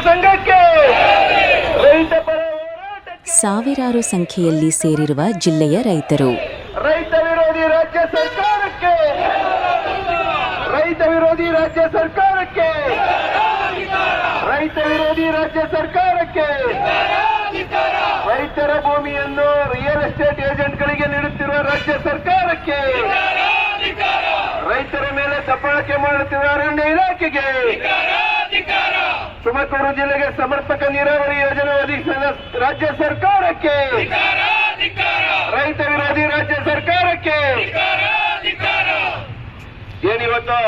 ಸಂಘಕ್ಕೆ ರೈತ ಪರ ಹೋರಾಟಕ್ಕೆ ಸಾವಿರಾರು ಸಂಖ್ಯೆಯಲ್ಲಿ ಸೇರಿರುವ ಜಿಲ್ಲೆಯ ರೈತರು ರೈತ ವಿರೋಧಿ ರಾಜ್ಯ ಸರ್ಕಾರಕ್ಕೆ ರೈತ ವಿರೋಧಿ ರಾಜ್ಯ ಸರ್ಕಾರಕ್ಕೆ ರೈತ ವಿರೋಧಿ ರಾಜ್ಯ ಸರ್ಕಾರಕ್ಕೆ ರೈತರ ಭೂಮಿಯನ್ನು ರಿಯಲ್ ಎಸ್ಟೇಟ್ ಏಜೆಂಟ್ಗಳಿಗೆ ನೀಡುತ್ತಿರುವ ರಾಜ್ಯ ಸರ್ಕಾರಕ್ಕೆ ರೈತರ ಮೇಲೆ ದಬ್ಬಾಳಿಕೆ ಮಾಡುತ್ತಿರುವ ಅರಣ್ಯ ಇಲಾಖೆಗೆ ತುಮಕೂರು ಜಿಲ್ಲೆಗೆ ಸಮರ್ಪಕ ನೀರಾವರಿ ಯೋಜನೆ ಒದಗಿಸಿದ ರಾಜ್ಯ ಸರ್ಕಾರಕ್ಕೆ ರೈತ ವಿರೋಧಿ ರಾಜ್ಯ ಸರ್ಕಾರಕ್ಕೆ ಏನಿವತ್ತು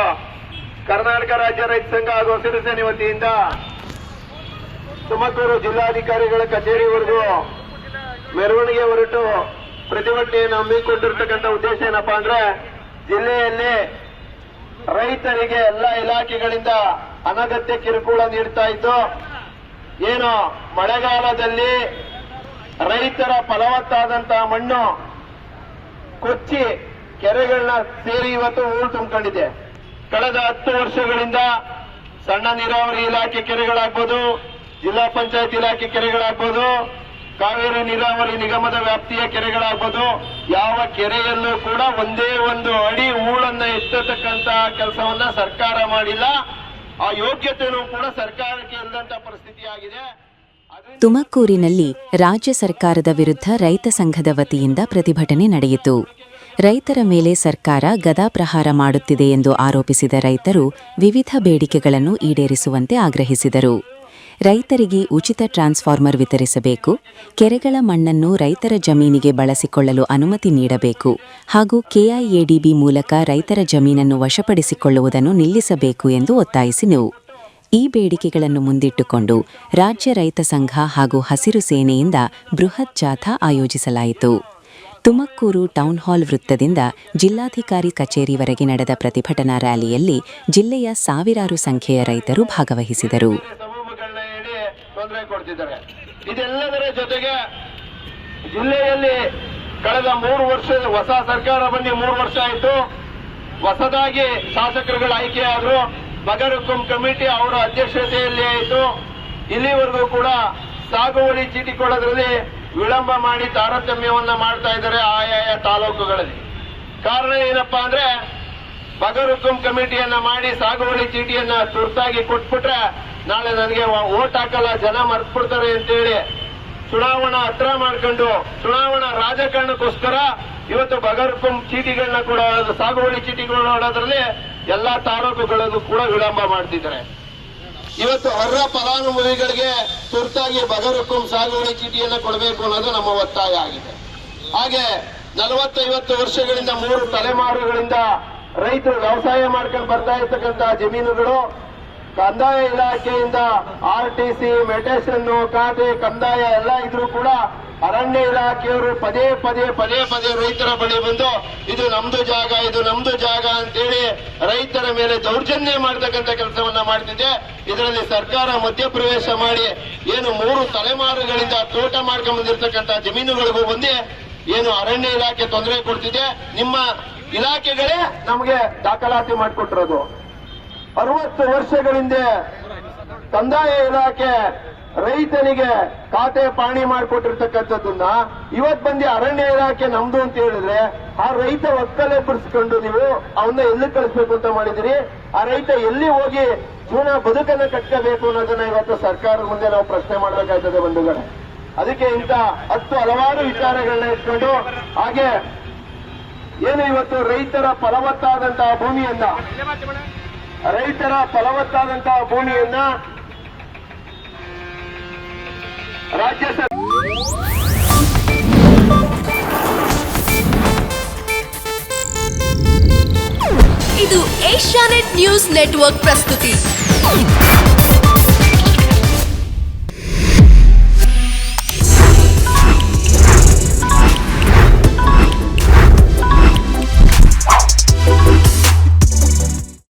ಕರ್ನಾಟಕ ರಾಜ್ಯ ರೈತ ಸಂಘ ಹಾಗೂ ಹಸಿರು ಸೇನೆ ವತಿಯಿಂದ ತುಮಕೂರು ಜಿಲ್ಲಾಧಿಕಾರಿಗಳ ಕಚೇರಿವರೆಗೂ ಮೆರವಣಿಗೆ ಹೊರಟು ಪ್ರತಿಭಟನೆಯನ್ನು ಹಮ್ಮಿಕೊಂಡಿರ್ತಕ್ಕಂಥ ಉದ್ದೇಶ ಏನಪ್ಪಾ ಅಂದ್ರೆ ಜಿಲ್ಲೆಯಲ್ಲಿ ರೈತರಿಗೆ ಎಲ್ಲ ಇಲಾಖೆಗಳಿಂದ ಅನಗತ್ಯ ಕಿರುಕುಳ ನೀಡ್ತಾ ಇದ್ದು ಏನು ಮಳೆಗಾಲದಲ್ಲಿ ರೈತರ ಫಲವತ್ತಾದಂತಹ ಮಣ್ಣು ಕೊಚ್ಚಿ ಕೆರೆಗಳನ್ನ ಸೇರಿ ಇವತ್ತು ಹೂಳು ತುಂಬಿಕೊಂಡಿದೆ. ಕಳೆದ 10 ವರ್ಷಗಳಿಂದ ಸಣ್ಣ ನೀರಾವರಿ ಇಲಾಖೆ ಕೆರೆಗಳಾಗ್ಬೋದು, ಜಿಲ್ಲಾ ಪಂಚಾಯತ್ ಇಲಾಖೆ ಕೆರೆಗಳಾಗ್ಬೋದು, ಕಾವೇರಿ ನೀರಾವರಿ ನಿಗಮದ ವ್ಯಾಪ್ತಿಯ ಕೆರೆಗಳಾಗ್ಬೋದು, ಯಾವ ಕೆರೆಯಲ್ಲೂ ಕೂಡ ಒಂದೇ ಒಂದು ಅಡಿ ಹೂಳನ್ನ ಎತ್ತತಕ್ಕಂತ ಕೆಲಸವನ್ನ ಸರ್ಕಾರ ಮಾಡಿಲ್ಲ. ಆ ಯೋಗ್ಯತೆಯೂ ಕೂಡ ಸರ್ಕಾರಕ್ಕೆ ಇಲ್ಲದಂತ ಪರಿಸ್ಥಿತಿ ಆಗಿದೆ. ತುಮಕೂರಿನಲ್ಲಿ ರಾಜ್ಯ ಸರ್ಕಾರದ ವಿರುದ್ಧ ರೈತ ಸಂಘದ ವತಿಯಿಂದ ಪ್ರತಿಭಟನೆ ನಡೆಯಿತು. ರೈತರ ಮೇಲೆ ಸರ್ಕಾರ ಗದಾಪ್ರಹಾರ ಮಾಡುತ್ತಿದೆ ಎಂದು ಆರೋಪಿಸಿದ ರೈತರು ವಿವಿಧ ಬೇಡಿಕೆಗಳನ್ನು ಈಡೇರಿಸುವಂತೆ ಆಗ್ರಹಿಸಿದರು. ರೈತರಿಗೆ ಉಚಿತ ಟ್ರಾನ್ಸ್ಫಾರ್ಮರ್ ವಿತರಿಸಬೇಕು, ಕೆರೆಗಳ ಮಣ್ಣನ್ನು ರೈತರ ಜಮೀನಿಗೆ ಬಳಸಿಕೊಳ್ಳಲು ಅನುಮತಿ ನೀಡಬೇಕು ಹಾಗೂ ಕೆಐಎಡಿಬಿ ಮೂಲಕ ರೈತರ ಜಮೀನನ್ನು ವಶಪಡಿಸಿಕೊಳ್ಳುವುದನ್ನು ನಿಲ್ಲಿಸಬೇಕು ಎಂದು ಒತ್ತಾಯಿಸಿದರು. ಈ ಬೇಡಿಕೆಗಳನ್ನು ಮುಂದಿಟ್ಟುಕೊಂಡು ರಾಜ್ಯ ರೈತ ಸಂಘ ಹಾಗೂ ಹಸಿರು ಸೇನೆಯಿಂದ ಬೃಹತ್ ಜಾಥಾ ಆಯೋಜಿಸಲಾಯಿತು. ತುಮಕೂರು ಟೌನ್ ಹಾಲ್ ವೃತ್ತದಿಂದ ಜಿಲ್ಲಾಧಿಕಾರಿ ಕಚೇರಿವರೆಗೆ ನಡೆದ ಪ್ರತಿಭಟನಾ ರ್ಯಾಲಿಯಲ್ಲಿ ಜಿಲ್ಲೆಯ ಸಾವಿರಾರು ಸಂಖ್ಯೆಯ ರೈತರು ಭಾಗವಹಿಸಿದರು. ಇದೆಲ್ಲದರ ಜೊತೆಗೆ ಜಿಲ್ಲೆಯಲ್ಲಿ ಕಳೆದ 3 ವರ್ಷದ ಹೊಸ ಸರ್ಕಾರ ಬಂದು 3 ವರ್ಷ ಆಯಿತು. ಹೊಸದಾಗಿ ಶಾಸಕರುಗಳು ಆಯ್ಕೆಯಾದರು. ಬಗರ್ಹುಕುಂ ಕಮಿಟಿ ಅವರ ಅಧ್ಯಕ್ಷತೆಯಲ್ಲಿ ಆಯಿತು. ಇಲ್ಲಿವರೆಗೂ ಕೂಡ ಸಾಗುವಳಿ ಚೀಟಿ ಕೊಡೋದ್ರಲ್ಲಿ ವಿಳಂಬ ಮಾಡಿ ತಾರತಮ್ಯವನ್ನ ಮಾಡ್ತಾ ಇದ್ದಾರೆ ಆಯಾಯ ತಾಲೂಕುಗಳಲ್ಲಿ. ಕಾರಣ ಏನಪ್ಪಾ ಅಂದ್ರೆ ಬಗರ್ಹುಕುಂ ಕಮಿಟಿಯನ್ನ ಮಾಡಿ ಸಾಗುವಳಿ ಚೀಟಿಯನ್ನ ತುರ್ತಾಗಿ ಕೊಟ್ಬಿಟ್ರೆ ನಾಳೆ ನನಗೆ ಓಟ್ ಹಾಕಲ್ಲ, ಜನ ಮರ್ತ್ಬಿಡ್ತಾರೆ ಅಂತೇಳಿ ಚುನಾವಣಾ ಹತ್ರ ಮಾಡ್ಕೊಂಡು ಚುನಾವಣಾ ರಾಜಕಾರಣಕ್ಕೋಸ್ಕರ ಇವತ್ತು ಬಗರ್ಹುಕುಂ ಚೀಟಿಗಳನ್ನ ಕೂಡ ಸಾಗುವಳಿ ಚೀಟಿಗಳು ನೋಡೋದ್ರಲ್ಲಿ ಎಲ್ಲಾ ತಾಲೂಕುಗಳಿಗೂ ಕೂಡ ವಿಳಂಬ ಮಾಡ್ತಿದ್ದಾರೆ. ಇವತ್ತು ಅರ್ಹ ಫಲಾನುಭವಿಗಳಿಗೆ ತುರ್ತಾಗಿ ಬಗರ್ಹುಕುಂ ಸಾಗುವಳಿ ಚೀಟಿಯನ್ನ ಕೊಡಬೇಕು ಅನ್ನೋದು ನಮ್ಮ ಒತ್ತಾಯ ಆಗಿದೆ. ಹಾಗೆ 40-50 ವರ್ಷಗಳಿಂದ 3 ತಲೆಮಾರುಗಳಿಂದ ರೈತರು ವ್ಯವಸಾಯ ಮಾಡ್ಕೊಂಡು ಬರ್ತಾ ಇರ್ತಕ್ಕಂಥ ಜಮೀನುಗಳು ಕಂದಾಯ ಇಲಾಖೆಯಿಂದ RTC, ಮೆಟೇಷನ್, ಖಾತೆ, ಕಂದಾಯ ಎಲ್ಲ ಇದ್ರೂ ಕೂಡ ಅರಣ್ಯ ಇಲಾಖೆಯವರು ಪದೇ ಪದೇ ರೈತರ ಬಳಿ ಬಂದು ಇದು ನಮ್ದು ಜಾಗ ಅಂತೇಳಿ ರೈತರ ಮೇಲೆ ದೌರ್ಜನ್ಯ ಮಾಡತಕ್ಕಂಥ ಕೆಲಸವನ್ನ ಮಾಡ್ತಿದೆ. ಇದರಲ್ಲಿ ಸರ್ಕಾರ ಮಧ್ಯಪ್ರವೇಶ ಮಾಡಿ ಏನು 3 ತಲೆಮಾರುಗಳಿಂದ ತೋಟ ಮಾಡ್ಕೊಂಡು ಬಂದಿರತಕ್ಕಂಥ ಜಮೀನುಗಳಿಗೂ ಬಂದು ಏನು ಅರಣ್ಯ ಇಲಾಖೆ ತೊಂದರೆ ಕೊಡ್ತಿದೆ. ನಿಮ್ಮ ಇಲಾಖೆಗಳೇ ನಮಗೆ ದಾಖಲಾತಿ ಮಾಡಿಕೊಟ್ಟಿರೋದು. 60 ವರ್ಷಗಳಿಂದ ಕಂದಾಯ ಇಲಾಖೆ ರೈತನಿಗೆ ಖಾತೆ ಪಾಣಿ ಮಾಡಿಕೊಟ್ಟಿರ್ತಕ್ಕಂಥದ್ದನ್ನ ಇವತ್ ಬಂದು ಅರಣ್ಯ ಇಲಾಖೆ ನಮ್ದು ಅಂತ ಹೇಳಿದ್ರೆ ಆ ರೈತ ಒಕ್ಕಲೆ ಬಿಡಿಸ್ಕೊಂಡು ನೀವು ಅವನ್ನ ಎಲ್ಲಿ ಕಳಿಸ್ಬೇಕು ಅಂತ ಮಾಡಿದಿರಿ? ಆ ರೈತ ಎಲ್ಲಿ ಹೋಗಿ ಜೀವನ ಬದುಕನ್ನ ಕಟ್ಕೋಬೇಕು ಅನ್ನೋದನ್ನ ಇವತ್ತು ಸರ್ಕಾರದ ಮುಂದೆ ನಾವು ಪ್ರಶ್ನೆ ಮಾಡಬೇಕಾಗ್ತದೆ ಬಂಧುಗಳೇ. ಅದಕ್ಕೆ ಇಂಥ ಹಲವಾರು ವಿಚಾರಗಳನ್ನ ಇಟ್ಕೊಂಡು ಹಾಗೆ ಏನು ಇವತ್ತು ರೈತರ ಫಲವತ್ತಾದಂತಹ ಭೂಮಿಯನ್ನ ರಾಜ್ಯ ಇದು ಏಷ್ಯಾನೆಟ್ ನ್ಯೂಸ್ ನೆಟ್ವರ್ಕ್ ಪ್ರಸ್ತುತಿ.